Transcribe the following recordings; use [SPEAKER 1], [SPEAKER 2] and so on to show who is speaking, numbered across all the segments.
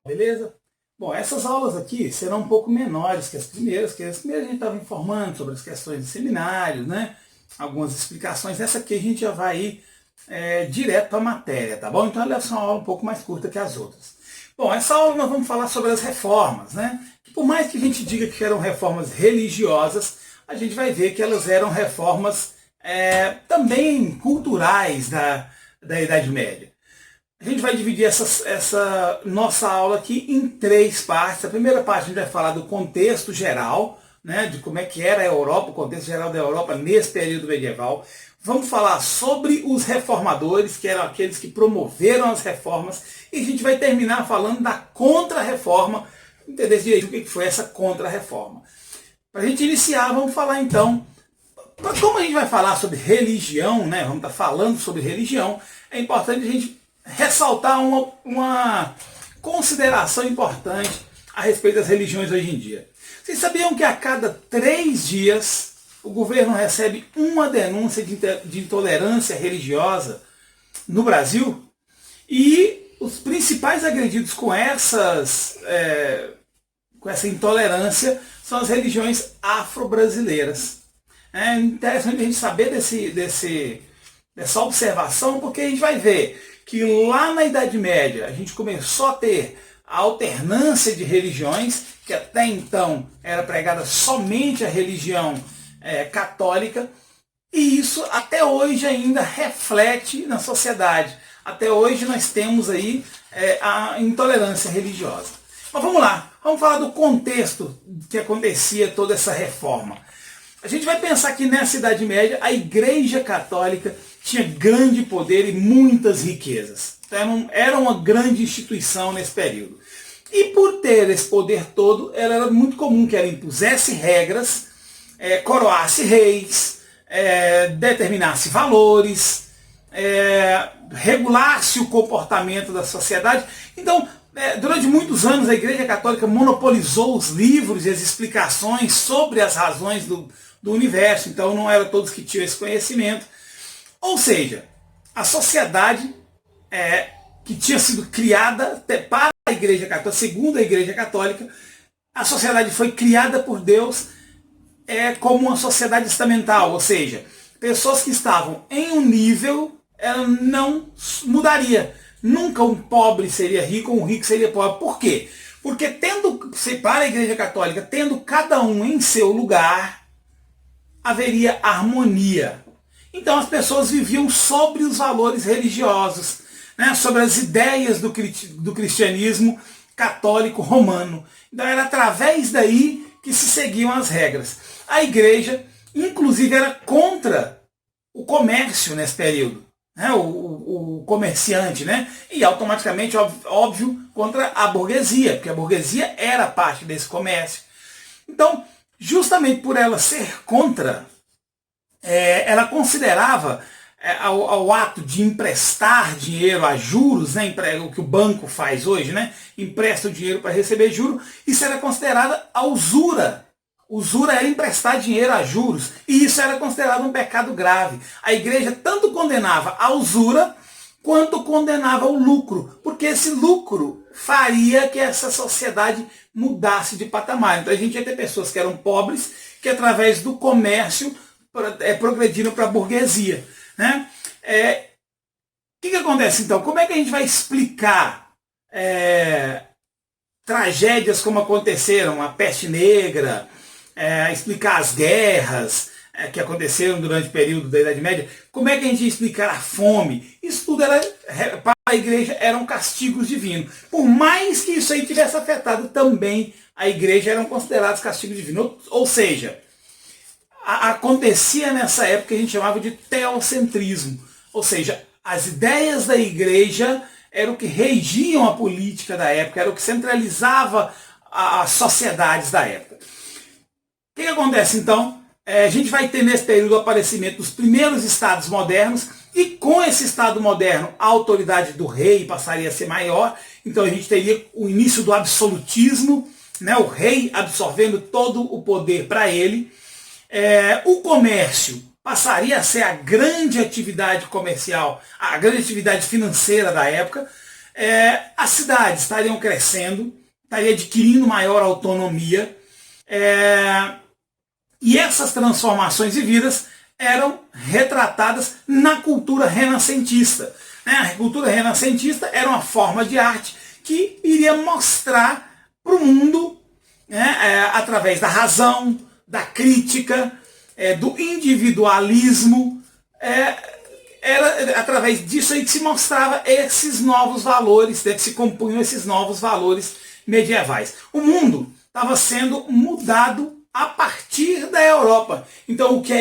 [SPEAKER 1] Beleza? Bom, essas aulas aqui serão um pouco menores que as primeiras a gente estava informando sobre as questões de seminários, né? Algumas explicações. Essa aqui a gente já vai ir direto para a matéria, tá bom? Então ela é uma aula um pouco mais curta que as outras. Bom, essa aula nós vamos falar sobre as reformas, né? Que por mais que a gente diga que eram reformas religiosas, a gente vai ver que elas eram reformas também culturais da Idade Média. A gente vai dividir essa nossa aula aqui em três partes. A primeira parte a gente vai falar do contexto geral, né, de como é que era a Europa, o contexto geral da Europa nesse período medieval. Vamos falar sobre os reformadores, que eram aqueles que promoveram as reformas, e a gente vai terminar falando da contra-reforma, entender direito o que foi essa contra-reforma. Para a gente iniciar, vamos falar então, como a gente vai falar sobre religião, né, vamos estar falando sobre religião, é importante a gente ressaltar uma consideração importante a respeito das religiões hoje em dia. Vocês sabiam que a cada 3 dias o governo recebe uma denúncia de intolerância religiosa no Brasil? E os principais agredidos com essa intolerância são as religiões afro-brasileiras. É interessante a gente saber dessa observação, porque a gente vai ver que lá na Idade Média a gente começou a ter a alternância de religiões, que até então era pregada somente a religião católica, e isso até hoje ainda reflete na sociedade. Até hoje nós temos aí a intolerância religiosa. Mas vamos lá, vamos falar do contexto que acontecia toda essa reforma. A gente vai pensar que nessa Idade Média a Igreja Católica tinha grande poder e muitas riquezas. Então, era uma grande instituição nesse período. E por ter esse poder todo, ela era muito comum que ela impusesse regras, coroasse reis, determinasse valores, regulasse o comportamento da sociedade. Então, durante muitos anos a Igreja Católica monopolizou os livros e as explicações sobre as razões do universo. Então não eram todos que tinham esse conhecimento. Ou seja, a sociedade que tinha sido criada para a Igreja Católica, segundo a Igreja Católica, a sociedade foi criada por Deus como uma sociedade estamental, ou seja, pessoas que estavam em um nível, ela não mudaria. Nunca um pobre seria rico ou um rico seria pobre. Por quê? Porque para a Igreja Católica, tendo cada um em seu lugar, haveria harmonia. Então as pessoas viviam sobre os valores religiosos, né, sobre as ideias do cristianismo católico romano. Então era através daí que se seguiam as regras. A igreja, inclusive, era contra o comércio nesse período, né, o comerciante, né, e automaticamente, óbvio, contra a burguesia, porque a burguesia era parte desse comércio. Então, justamente por ela ser contra, ela considerava ao ato de emprestar dinheiro a juros, né, o que o banco faz hoje, né, empresta o dinheiro para receber juros, isso era considerada a usura. Usura era emprestar dinheiro a juros, e isso era considerado um pecado grave. A igreja tanto condenava a usura, quanto condenava o lucro, porque esse lucro faria que essa sociedade mudasse de patamar. Então a gente ia ter pessoas que eram pobres, que através do comércio progrediram para a burguesia, né? O que acontece então? Como é que a gente vai explicar tragédias como aconteceram, a peste negra, explicar as guerras que aconteceram durante o período da Idade Média? Como é que a gente ia explicar a fome? Isso tudo para a igreja eram castigos divinos. Por mais que isso aí tivesse afetado também a igreja, eram considerados castigos divinos. Ou seja, acontecia nessa época que a gente chamava de teocentrismo. Ou seja, as ideias da igreja eram o que regiam a política da época, era o que centralizava as sociedades da época. O que acontece então? A gente vai ter nesse período o aparecimento dos primeiros estados modernos, e com esse estado moderno a autoridade do rei passaria a ser maior. Então a gente teria o início do absolutismo, né, o rei absorvendo todo o poder para ele. O comércio passaria a ser a grande atividade comercial, a grande atividade financeira da época. as cidades estariam crescendo, estaria adquirindo maior autonomia, e essas transformações vividas eram retratadas na cultura renascentista. A cultura renascentista era uma forma de arte que iria mostrar para o mundo, através da razão, da crítica, do individualismo, era através disso aí que se mostrava esses novos valores, que se compunham esses novos valores medievais. O mundo estava sendo mudado a partir da Europa. Então o que a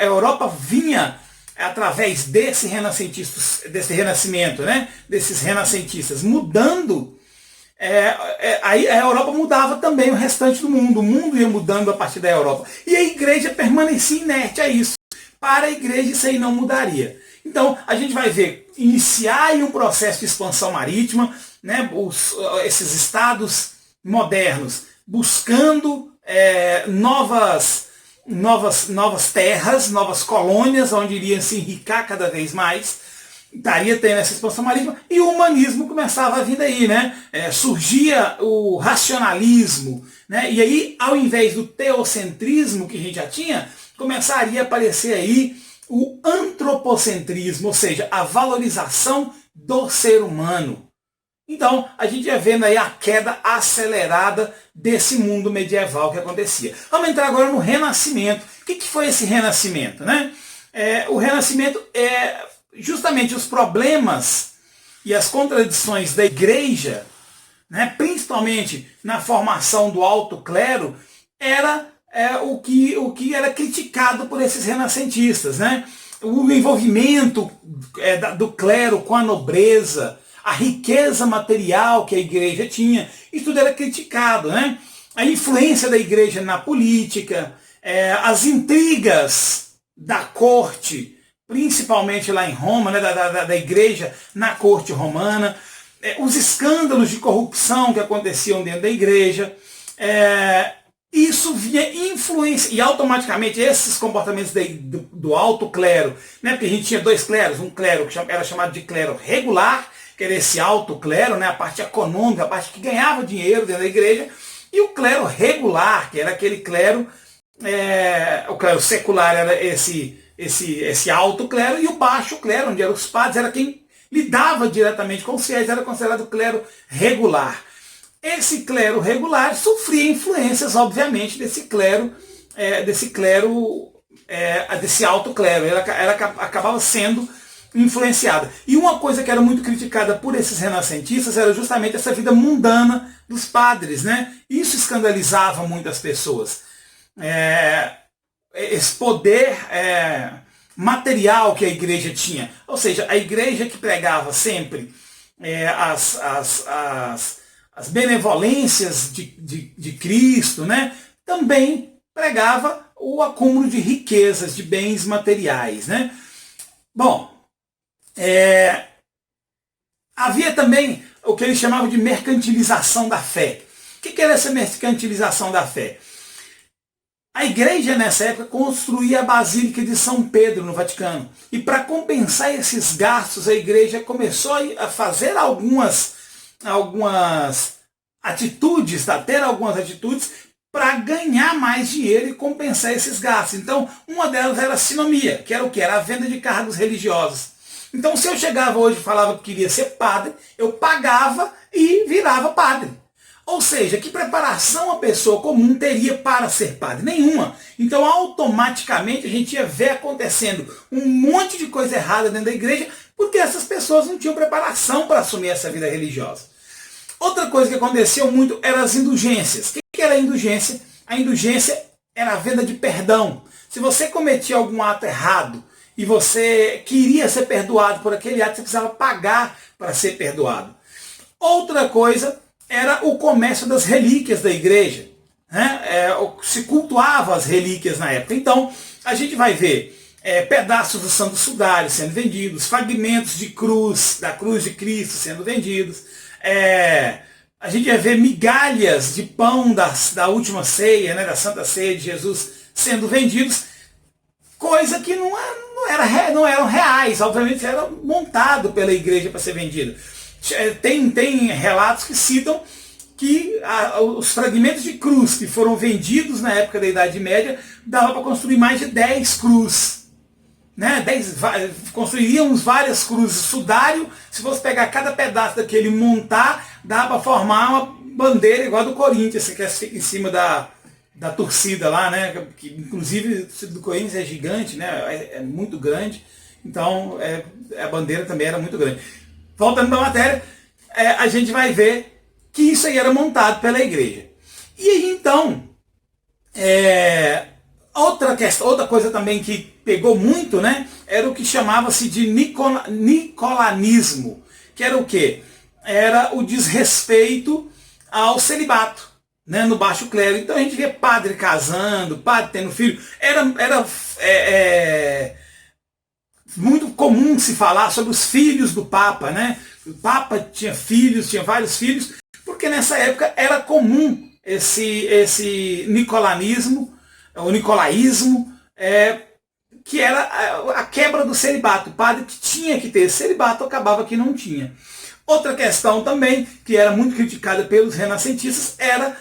[SPEAKER 1] Europa vinha através desse renascimento, desses renascentistas mudando, aí a Europa mudava também o restante do mundo. O mundo ia mudando a partir da Europa. E a igreja permanecia inerte a isso. Para a igreja isso aí não mudaria. Então a gente vai ver iniciar aí um processo de expansão marítima, esses estados modernos buscando novas terras, novas colônias, onde iriam se enriquecer cada vez mais. Estaria tendo essa expansão marítima, e o humanismo começava a vir daí, surgia o racionalismo, e aí, ao invés do teocentrismo que a gente já tinha, começaria a aparecer aí o antropocentrismo, ou seja, a valorização do ser humano. Então, a gente ia vendo aí a queda acelerada desse mundo medieval que acontecia. Vamos entrar agora no Renascimento. O que foi esse Renascimento? O Renascimento justamente os problemas e as contradições da igreja, principalmente na formação do alto clero, era o que era criticado por esses renascentistas. O envolvimento do clero com a nobreza, a riqueza material que a igreja tinha, isso tudo era criticado. A influência da igreja na política, as intrigas da corte, principalmente lá em Roma, da igreja na corte romana, os escândalos de corrupção que aconteciam dentro da igreja, isso via influência, e automaticamente esses comportamentos do alto clero, porque a gente tinha dois cleros, um clero que era chamado de clero regular, que era esse alto clero, a parte econômica, a parte que ganhava dinheiro dentro da igreja, e o clero regular, que era aquele clero, o clero secular era esse alto clero, e o baixo clero, onde eram os padres, era quem lidava diretamente com os fiéis, era considerado clero regular. Esse clero regular sofria influências, obviamente, desse alto clero. Ela acabava sendo influenciada. E uma coisa que era muito criticada por esses renascentistas era justamente essa vida mundana dos padres. Isso escandalizava muitas pessoas. Esse poder material que a igreja tinha. Ou seja, a igreja que pregava sempre as benevolências de Cristo, também pregava o acúmulo de riquezas, de bens materiais. Bom, havia também o que eles chamavam de mercantilização da fé. O que era essa mercantilização da fé? A igreja nessa época construía a Basílica de São Pedro no Vaticano. E para compensar esses gastos, a igreja começou a fazer algumas atitudes, ter algumas atitudes para ganhar mais dinheiro e compensar esses gastos. Então, uma delas era a sinomia, que era o quê? Era a venda de cargos religiosos. Então, se eu chegava hoje e falava que queria ser padre, eu pagava e virava padre. Ou seja, que preparação a pessoa comum teria para ser padre? Nenhuma. Então, automaticamente, a gente ia ver acontecendo um monte de coisa errada dentro da igreja, porque essas pessoas não tinham preparação para assumir essa vida religiosa. Outra coisa que acontecia muito eram as indulgências. O que era a indulgência? A indulgência era a venda de perdão. Se você cometia algum ato errado e você queria ser perdoado por aquele ato, você precisava pagar para ser perdoado. Outra coisa era o comércio das relíquias da igreja. Se cultuava as relíquias na época. Então, a gente vai ver pedaços do Santo Sudário sendo vendidos, fragmentos de cruz, da cruz de Cristo sendo vendidos. A gente vai ver migalhas de pão da última ceia, da Santa Ceia de Jesus sendo vendidos, coisa que não eram reais. reais, obviamente era montado pela igreja para ser vendido. Tem relatos que citam que os fragmentos de cruz que foram vendidos na época da Idade Média dava para construir mais de 10 cruzes. Né? Construiríamos várias cruzes. Sudário, se fosse pegar cada pedaço daquele e montar, dá para formar uma bandeira igual a do Corinthians, que fica em cima da torcida lá, né? Que, inclusive a torcida do Corinthians é gigante, né? É muito grande. Então a bandeira também era muito grande. Voltando para a matéria, a gente vai ver que isso aí era montado pela igreja. E aí então, outra coisa também que pegou muito, né, era o que chamava-se de nicolanismo, que era o quê? Era o desrespeito ao celibato, né, no baixo clero. Então a gente vê padre casando, padre tendo filho. Era muito comum se falar sobre os filhos do Papa, né? O Papa tinha filhos, tinha vários filhos, porque nessa época era comum esse nicolanismo, o nicolaísmo, que era a quebra do celibato. O padre que tinha que ter celibato acabava que não tinha. Outra questão também, que era muito criticada pelos renascentistas, era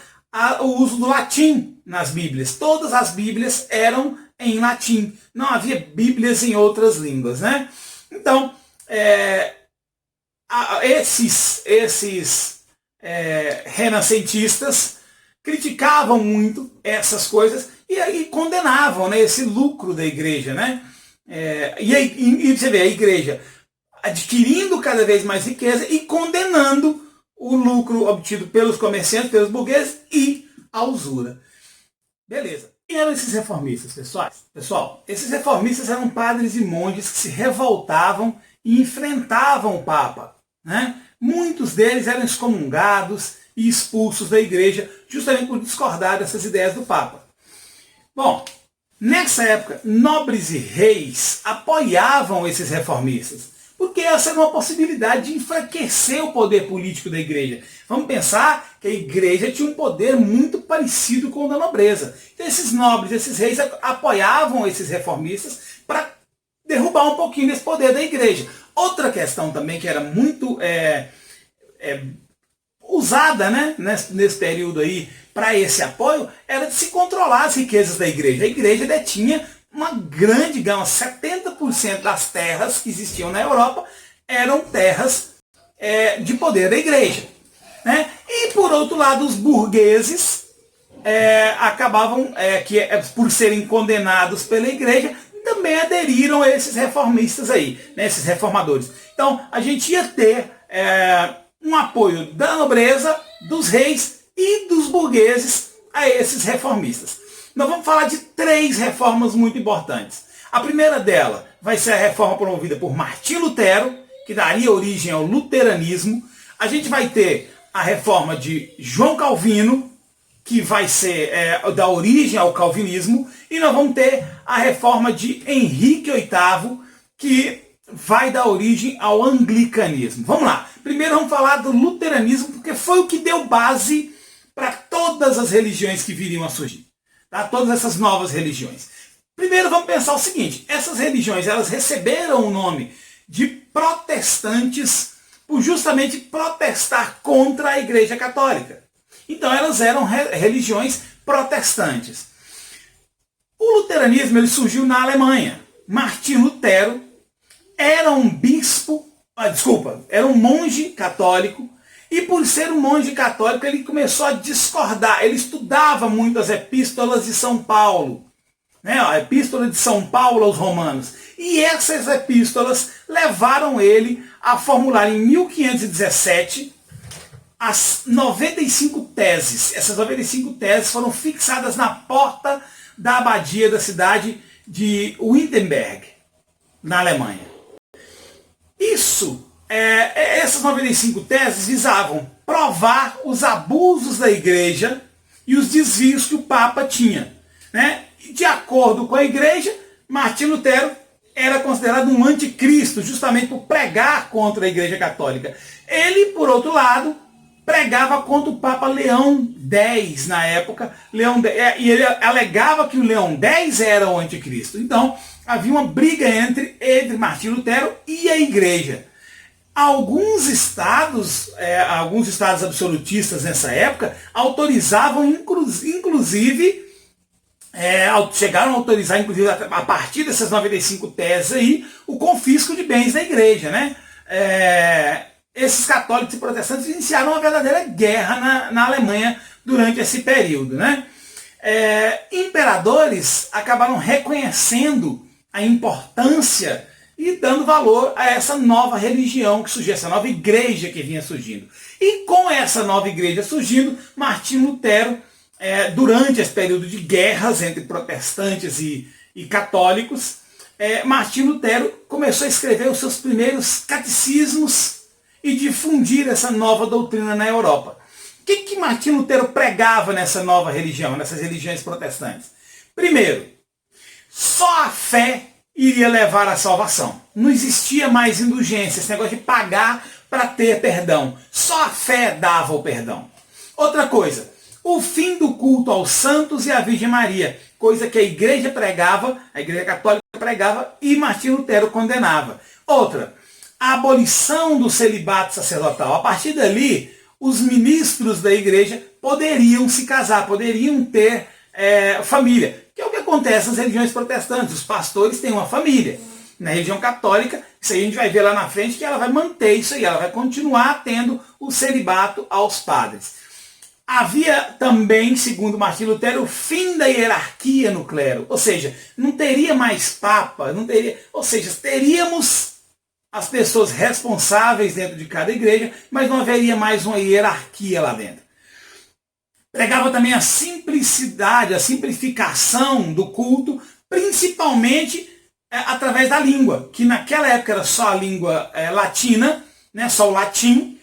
[SPEAKER 1] o uso do latim nas Bíblias. Todas as Bíblias eram em latim. Não havia Bíblias em outras línguas, né? Então, esses renascentistas criticavam muito essas coisas e aí condenavam, né, esse lucro da igreja, né? E você vê a igreja adquirindo cada vez mais riqueza e condenando o lucro obtido pelos comerciantes, pelos burgueses e a usura. Beleza. Quem eram esses reformistas, pessoal? Esses reformistas eram padres e monges que se revoltavam e enfrentavam o Papa, né? Muitos deles eram excomungados e expulsos da igreja justamente por discordar dessas ideias do Papa. Bom, nessa época, nobres e reis apoiavam esses reformistas, porque essa era uma possibilidade de enfraquecer o poder político da igreja. Vamos pensar que a igreja tinha um poder muito parecido com o da nobreza. Então esses nobres, esses reis apoiavam esses reformistas para derrubar um pouquinho desse poder da igreja. Outra questão também que era muito usada, né, nesse período aí para esse apoio era de se controlar as riquezas da igreja. A igreja detinha uma grande gama, 70% das terras que existiam na Europa eram terras de poder da igreja, né? E por outro lado, os burgueses acabavam, por serem condenados pela igreja, também aderiram a esses reformistas aí, né, esses reformadores. Então a gente ia ter um apoio da nobreza, dos reis e dos burgueses a esses reformistas. Nós vamos falar de 3 reformas muito importantes. A primeira dela vai ser a reforma promovida por Martim Lutero, que daria origem ao luteranismo. A gente vai ter a reforma de João Calvino, que vai ser da origem ao calvinismo. E nós vamos ter a reforma de Henrique VIII, que vai dar origem ao anglicanismo. Vamos lá. Primeiro vamos falar do luteranismo, porque foi o que deu base para todas as religiões que viriam a surgir. Tá? Todas essas novas religiões. Primeiro vamos pensar o seguinte, essas religiões elas receberam o nome de protestantes por justamente protestar contra a Igreja Católica. Então elas eram religiões protestantes. O luteranismo ele surgiu na Alemanha. Martim Lutero era um era um monge católico. E por ser um monge católico, ele começou a discordar. Ele estudava muito as epístolas de São Paulo, né? A epístola de São Paulo aos Romanos. E essas epístolas levaram ele a formular em 1517 as 95 teses. Essas 95 teses foram fixadas na porta da abadia da cidade de Wittenberg, na Alemanha. Essas 95 teses visavam provar os abusos da igreja e os desvios que o Papa tinha, né? De acordo com a igreja, Martim Lutero era considerado um anticristo, justamente por pregar contra a igreja católica. Ele, por outro lado, pregava contra o Papa Leão X na época, e ele alegava que o Leão X era o anticristo. Então, havia uma briga entre Martinho Lutero e a igreja. Alguns estados absolutistas nessa época autorizavam, inclusive, chegaram a autorizar, inclusive, a partir dessas 95 teses aí, o confisco de bens da igreja, né? Esses católicos e protestantes iniciaram uma verdadeira guerra na Alemanha durante esse período, né? Imperadores acabaram reconhecendo a importância e dando valor a essa nova religião que surgia, essa nova igreja que vinha surgindo. E com essa nova igreja surgindo, Martinho Lutero, durante esse período de guerras entre protestantes e católicos, Martinho Lutero começou a escrever os seus primeiros catecismos e difundir essa nova doutrina na Europa. O que Martinho Lutero pregava nessa nova religião, nessas religiões protestantes? Primeiro, só a fé iria levar à salvação. Não existia mais indulgência, esse negócio de pagar para ter perdão. Só a fé dava o perdão. Outra coisa, o fim do culto aos santos e à Virgem Maria, coisa que a igreja pregava, a igreja católica pregava e Martinho Lutero condenava. Outra, a abolição do celibato sacerdotal. A partir dali, os ministros da igreja poderiam se casar, poderiam ter família. Que é o que acontece nas religiões protestantes. Os pastores têm uma família. Na religião católica, isso aí a gente vai ver lá na frente, que ela vai manter isso aí, ela vai continuar tendo o celibato aos padres. Havia também, segundo Martinho Lutero, o fim da hierarquia no clero. Ou seja, não teria mais papa, ou seja, teríamos as pessoas responsáveis dentro de cada igreja, mas não haveria mais uma hierarquia lá dentro. Pregava também a simplicidade, a simplificação do culto, principalmente através da língua, que naquela época era só a língua latina, né, só o latim.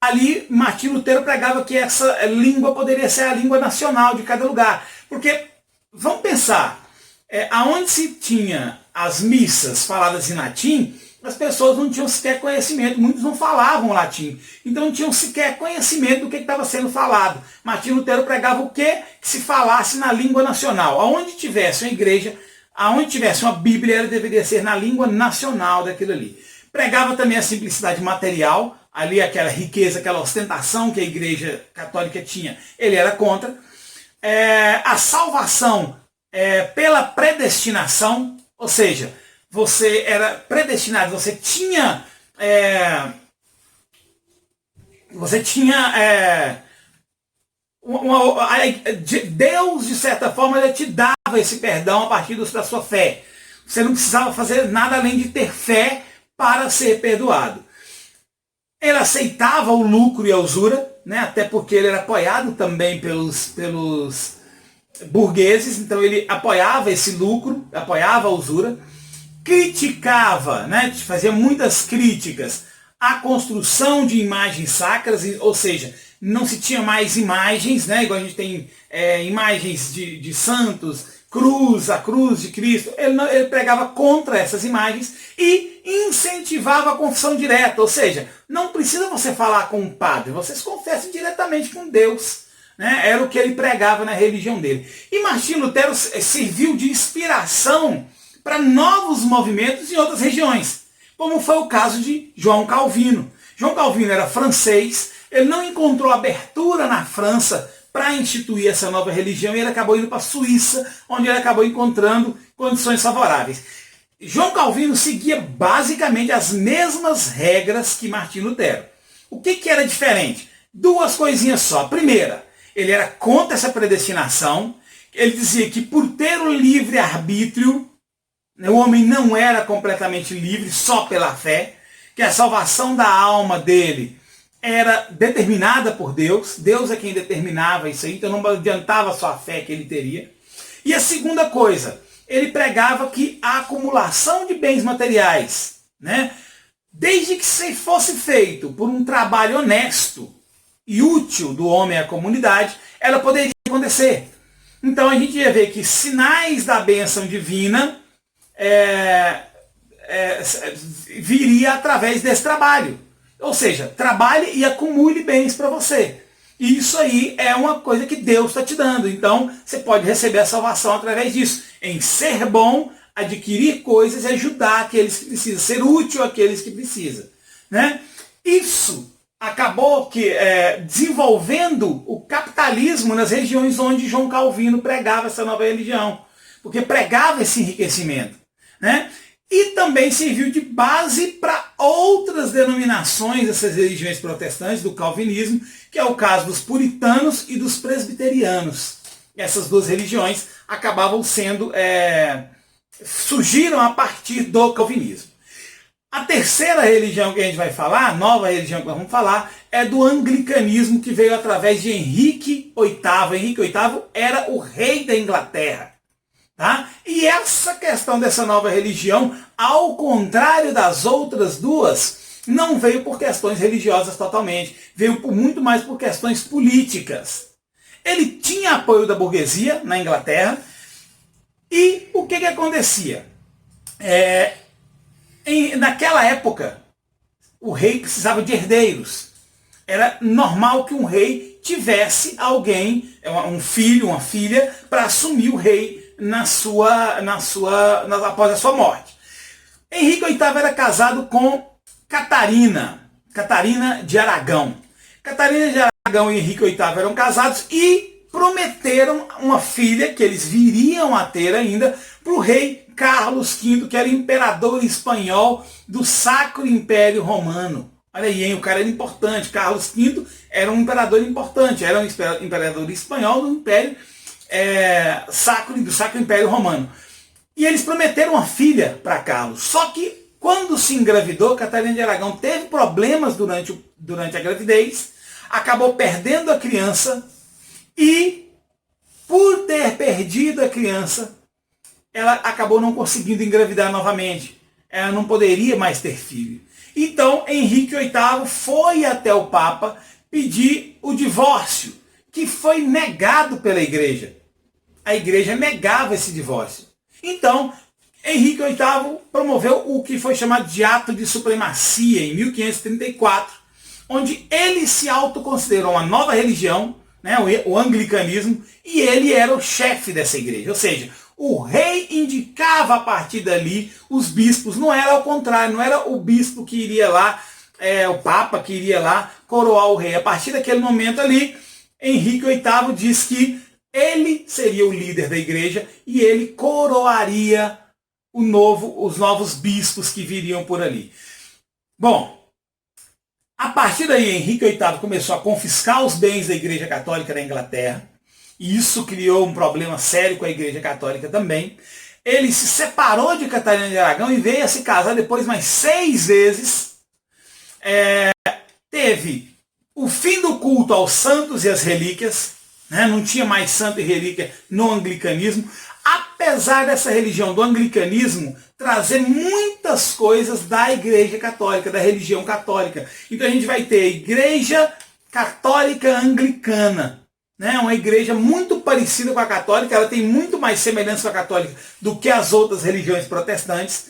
[SPEAKER 1] Ali Martinho Lutero pregava que essa língua poderia ser a língua nacional de cada lugar. Porque, vamos pensar, aonde se tinha as missas faladas em latim, as pessoas não tinham sequer conhecimento, muitos não falavam latim, então não tinham sequer conhecimento do que estava sendo falado. Martinho Lutero pregava o quê? Que se falasse na língua nacional. Aonde tivesse uma igreja, aonde tivesse uma Bíblia, ela deveria ser na língua nacional daquilo ali. Pregava também a simplicidade material, ali aquela riqueza, aquela ostentação que a igreja católica tinha, ele era contra. A salvação pela predestinação, ou seja, você era predestinado, você tinha Deus, de certa forma, ele te dava esse perdão a partir da sua fé. Você não precisava fazer nada além de ter fé para ser perdoado. Ele aceitava o lucro e a usura, né? Até porque ele era apoiado também pelos burgueses, então ele apoiava esse lucro, apoiava a usura. Criticava, né, fazia muitas críticas à construção de imagens sacras, ou seja, não se tinha mais imagens, né, igual a gente tem imagens de santos, a cruz de Cristo. Ele pregava contra essas imagens e incentivava a confissão direta, ou seja, não precisa você falar com um padre, você se confessa diretamente com Deus. Né, era o que ele pregava na religião dele. E Martinho Lutero serviu de inspiração para novos movimentos em outras regiões, como foi o caso de João Calvino. João Calvino era francês, ele não encontrou abertura na França para instituir essa nova religião e ele acabou indo para a Suíça, onde ele acabou encontrando condições favoráveis. João Calvino seguia basicamente as mesmas regras que Martinho Lutero. O que era diferente? Duas coisinhas só. A primeira, ele era contra essa predestinação, ele dizia que por ter o livre-arbítrio, o homem não era completamente livre só pela fé, que a salvação da alma dele era determinada por Deus, Deus é quem determinava isso aí, então não adiantava só a fé que ele teria. E a segunda coisa, ele pregava que a acumulação de bens materiais, né, desde que se fosse feito por um trabalho honesto e útil do homem à comunidade, ela poderia acontecer. Então a gente ia ver que sinais da bênção divina viria através desse trabalho. Ou seja, trabalhe e acumule bens para você. E isso aí é uma coisa que Deus está te dando. Então você pode receber a salvação através disso. Em ser bom, adquirir coisas e ajudar aqueles que precisam, ser útil àqueles que precisam, né? Isso acabou desenvolvendo o capitalismo nas regiões onde João Calvino pregava essa nova religião, porque pregava esse enriquecimento, né? E também serviu de base para outras denominações dessas religiões protestantes do calvinismo, que é o caso dos puritanos e dos presbiterianos. Essas duas religiões acabavam surgiram a partir do calvinismo. A terceira religião que a gente vai falar, a nova religião que nós vamos falar, é do anglicanismo, que veio através de Henrique VIII. Henrique VIII era o rei da Inglaterra. Tá? E essa questão dessa nova religião, ao contrário das outras duas, não veio por questões religiosas totalmente, veio muito mais por questões políticas. Ele tinha apoio da burguesia na Inglaterra, e o que acontecia? Naquela época, o rei precisava de herdeiros. Era normal que um rei tivesse alguém, um filho, uma filha, para assumir o rei após a sua morte. Henrique VIII era casado com Catarina de Aragão. Catarina de Aragão e Henrique VIII eram casados e prometeram uma filha, que eles viriam a ter ainda, para o rei Carlos V, que era imperador espanhol do Sacro Império Romano. Olha aí, hein? O cara era importante. Carlos V era um imperador importante, era um imperador espanhol do Império do Sacro Império Romano. E eles prometeram uma filha para Carlos. Só que quando se engravidou, Catarina de Aragão teve problemas durante a gravidez, acabou perdendo a criança e, por ter perdido a criança, ela acabou não conseguindo engravidar novamente. Ela não poderia mais ter filho. Então, Henrique VIII foi até o Papa pedir o divórcio, que foi negado pela igreja. A igreja negava esse divórcio. Então, Henrique VIII promoveu o que foi chamado de Ato de Supremacia, em 1534, onde ele se autoconsiderou uma nova religião, né, o anglicanismo, e ele era o chefe dessa igreja. Ou seja, o rei indicava a partir dali os bispos, não era ao contrário, não era o bispo que iria lá, o Papa que iria lá coroar o rei. A partir daquele momento ali, Henrique VIII diz que ele seria o líder da igreja e ele coroaria os novos bispos que viriam por ali. Bom, a partir daí Henrique VIII começou a confiscar os bens da Igreja Católica da Inglaterra, e isso criou um problema sério com a Igreja Católica também. Ele se separou de Catarina de Aragão e veio a se casar depois mais 6 vezes. Teve o fim do culto aos santos e às relíquias, né? Não tinha mais santo e relíquia no anglicanismo, apesar dessa religião do anglicanismo trazer muitas coisas da Igreja Católica, da religião católica. Então a gente vai ter a Igreja Católica Anglicana, né? Uma igreja muito parecida com a católica, ela tem muito mais semelhança com a católica do que as outras religiões protestantes.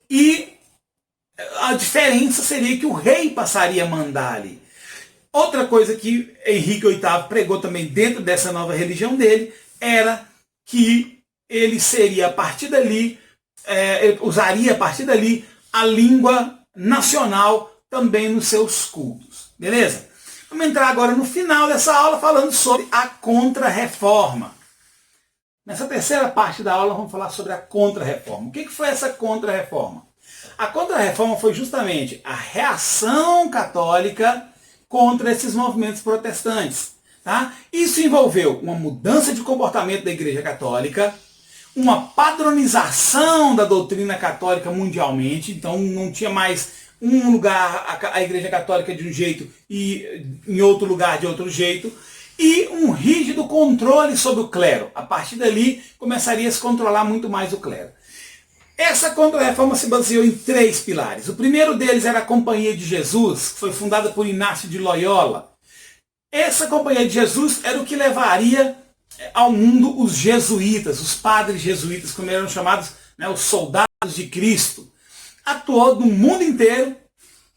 [SPEAKER 1] E a diferença seria que o rei passaria a mandar ali. Outra coisa que Henrique VIII pregou também dentro dessa nova religião dele era que ele seria, a partir dali, ele usaria a partir dali a língua nacional também nos seus cultos. Beleza? Vamos entrar agora no final dessa aula falando sobre a Contra-Reforma. Nessa terceira parte da aula vamos falar sobre a Contra-Reforma. O que foi essa Contra-Reforma? A Contra-Reforma foi justamente a reação católica contra esses movimentos protestantes. Tá? Isso envolveu uma mudança de comportamento da Igreja Católica, uma padronização da doutrina católica mundialmente, então não tinha mais um lugar a Igreja Católica de um jeito e em outro lugar de outro jeito, e um rígido controle sobre o clero. A partir dali começaria a se controlar muito mais o clero. Essa Contra-Reforma se baseou em 3 pilares. O primeiro deles era a Companhia de Jesus, que foi fundada por Inácio de Loyola. Essa Companhia de Jesus era o que levaria ao mundo os jesuítas, os padres jesuítas, como eram chamados, né, os soldados de Cristo. Atuou no mundo inteiro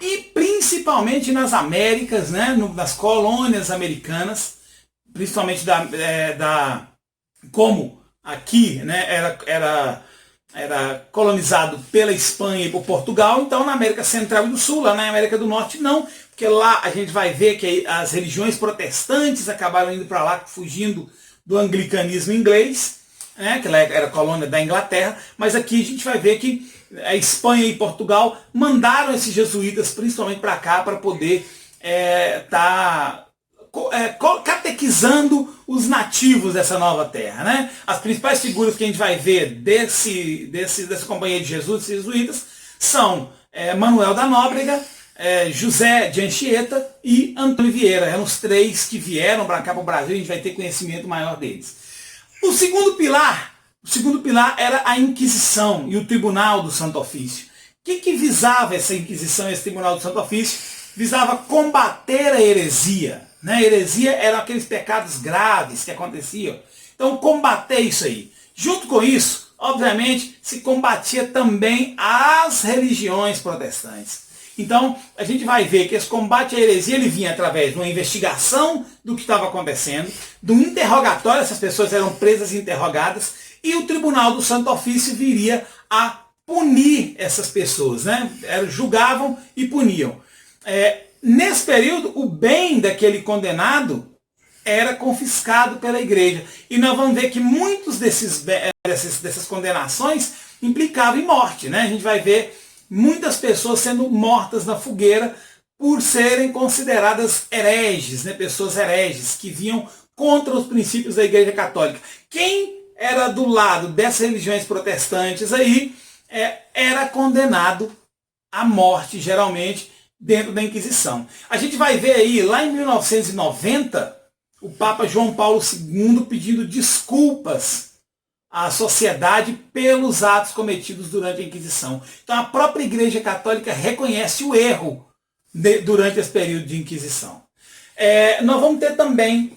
[SPEAKER 1] e principalmente nas Américas, né, nas colônias americanas, principalmente como aqui, né, era colonizado pela Espanha e por Portugal, então na América Central e do Sul, lá na América do Norte não, porque lá a gente vai ver que as religiões protestantes acabaram indo para lá, fugindo do anglicanismo inglês, né, que ela era colônia da Inglaterra, mas aqui a gente vai ver que a Espanha e Portugal mandaram esses jesuítas principalmente para cá para poder catequizando os nativos dessa nova terra, né? As principais figuras que a gente vai ver dessa companhia de Jesus, desses jesuítas, são Manuel da Nóbrega, José de Anchieta e Antônio Vieira. Eram os três que vieram para cá para o Brasil, a gente vai ter conhecimento maior deles. O segundo pilar era a Inquisição e o Tribunal do Santo Ofício. O que visava essa Inquisição e esse Tribunal do Santo Ofício? Visava combater a heresia. Né? A heresia eram aqueles pecados graves que aconteciam. Então, combater isso aí. Junto com isso, obviamente, se combatia também as religiões protestantes. Então, a gente vai ver que esse combate à heresia ele vinha através de uma investigação do que estava acontecendo, do interrogatório, essas pessoas eram presas e interrogadas, e o Tribunal do Santo Ofício viria a punir essas pessoas, né? Julgavam e puniam. Nesse período, o bem daquele condenado era confiscado pela igreja. E nós vamos ver que muitos dessas condenações implicavam em morte, né? A gente vai ver muitas pessoas sendo mortas na fogueira por serem consideradas hereges, né? Pessoas hereges que vinham contra os princípios da Igreja Católica. Quem era do lado dessas religiões protestantes aí era condenado à morte, geralmente, dentro da Inquisição. A gente vai ver aí, lá em 1990, o Papa João Paulo II pedindo desculpas à sociedade pelos atos cometidos durante a Inquisição. Então a própria Igreja Católica reconhece o erro durante esse período de Inquisição. Nós vamos ter também,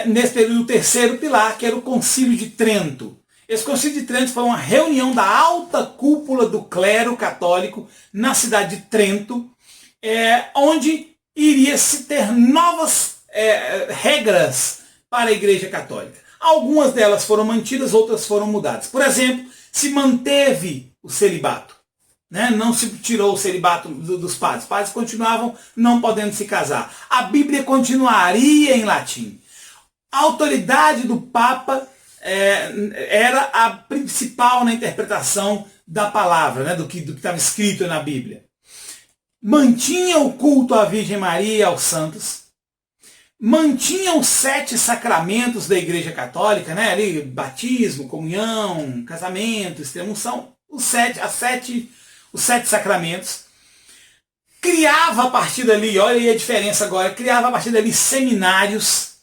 [SPEAKER 1] nesse período, o terceiro pilar, que era o Concílio de Trento. Esse Concílio de Trento foi uma reunião da alta cúpula do clero católico na cidade de Trento, onde iria se ter novas regras para a Igreja Católica. Algumas delas foram mantidas, outras foram mudadas. Por exemplo, se manteve o celibato. Né? Não se tirou o celibato dos padres. Os padres continuavam não podendo se casar. A Bíblia continuaria em latim. A autoridade do Papa era a principal na interpretação da palavra, né? do que estava escrito na Bíblia. Mantinha o culto à Virgem Maria e aos santos, mantinha os 7 sacramentos da Igreja Católica, né? Ali, batismo, comunhão, casamento, extrema-unção, os 7 sacramentos. Criava a partir dali, olha aí a diferença agora, criava a partir dali seminários,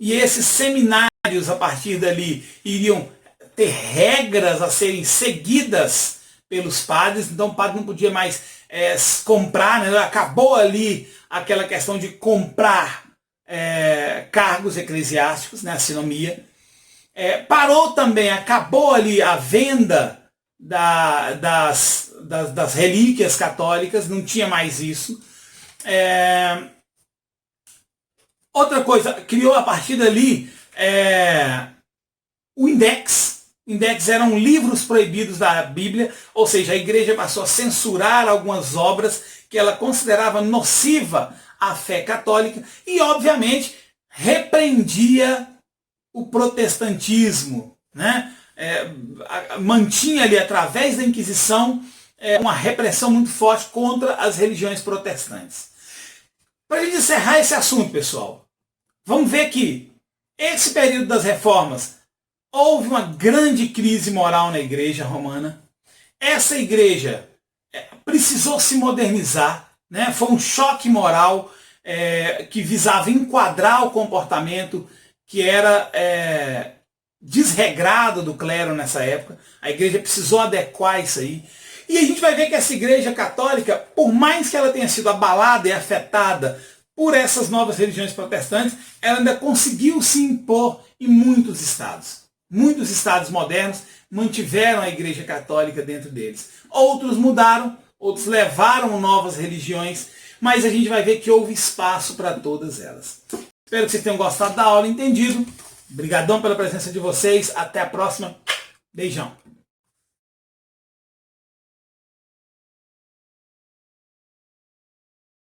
[SPEAKER 1] e esses seminários a partir dali iriam ter regras a serem seguidas pelos padres, então o padre não podia mais comprar, né? Acabou ali aquela questão de comprar cargos eclesiásticos, né? A sinomia. Parou também, acabou ali a venda das relíquias católicas, não tinha mais isso. Outra coisa, criou a partir dali o Index. Index eram livros proibidos da Bíblia, ou seja, a igreja passou a censurar algumas obras que ela considerava nociva à fé católica e, obviamente, repreendia o protestantismo, né? Mantinha ali, através da Inquisição, uma repressão muito forte contra as religiões protestantes. Para a gente encerrar esse assunto, pessoal, vamos ver que esse período das reformas houve uma grande crise moral na igreja romana. Essa igreja precisou se modernizar, né? Foi um choque moral que visava enquadrar o comportamento que era desregrado do clero nessa época. A igreja precisou adequar isso aí. E a gente vai ver que essa igreja católica, por mais que ela tenha sido abalada e afetada por essas novas religiões protestantes, ela ainda conseguiu se impor em muitos estados. Muitos estados modernos mantiveram a Igreja Católica dentro deles. Outros mudaram, outros levaram novas religiões, mas a gente vai ver que houve espaço para todas elas. Espero que vocês tenham gostado da aula, entendido. Obrigadão pela presença de vocês. Até a próxima. Beijão.